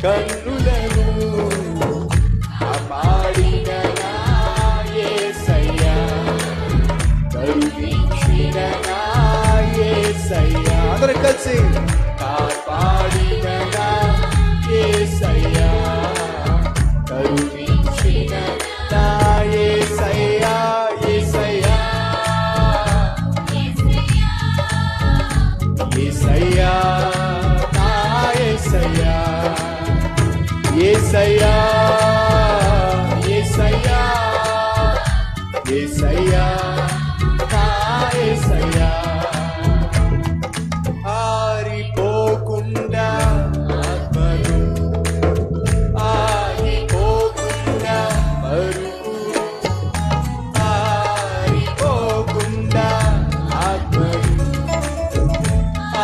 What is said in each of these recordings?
కన్నులను కాపాడిన నా యేసయ్యా, కరుణించిన నా యేసయ్యా, అందరం కలిసి కాపాడిన నా యేసయ్యా, కరుణించిన నా యేసయ్యా, యేసయ్యా, యేసయ్యా, నా యేసయ్యా, యేసయ్యా, యేసయ్యా, యేసయ్యా, నా యేసయ్యా, ఆరిపోకుండా ఆత్మను, ఆగిపోకుండా పరుగు, ఆరిపోకుండా ఆత్మను,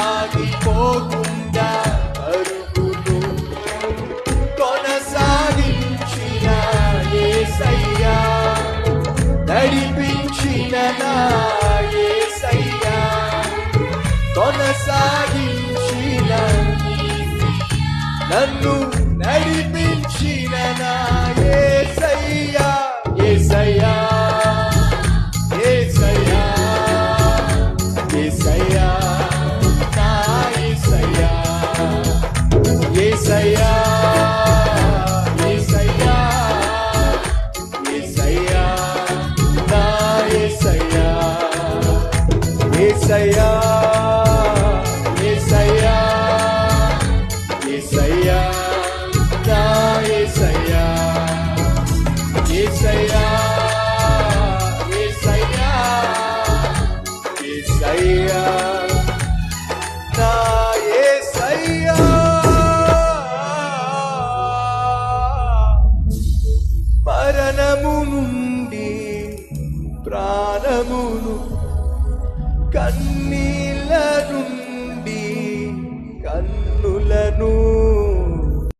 ఆగిపోకుండా పరుగులు కొనసాగించిన యేసయ్యా, నడిపించిన నా యేసయ్యా, కొనసాగించిన నన్ను నడిపించిన నా యేసయ్యా, యేసయ్యా, యేసయ్యా, యేసయ్యా, నా యేసయ్యా, యేసయ్యా, యేసయ్యా, యేసయ్యా, నా యేసయ్యా, యేసయ్యా, యేసయ్యా, యేసయ్యా, నా యేసయ్యా, యేసయ్యా, యేసయ్యా, యేసయ్యా, నా యేసయ్యా. మరణము నుండి ప్రాణమును, కన్నీళ్ళ నుండి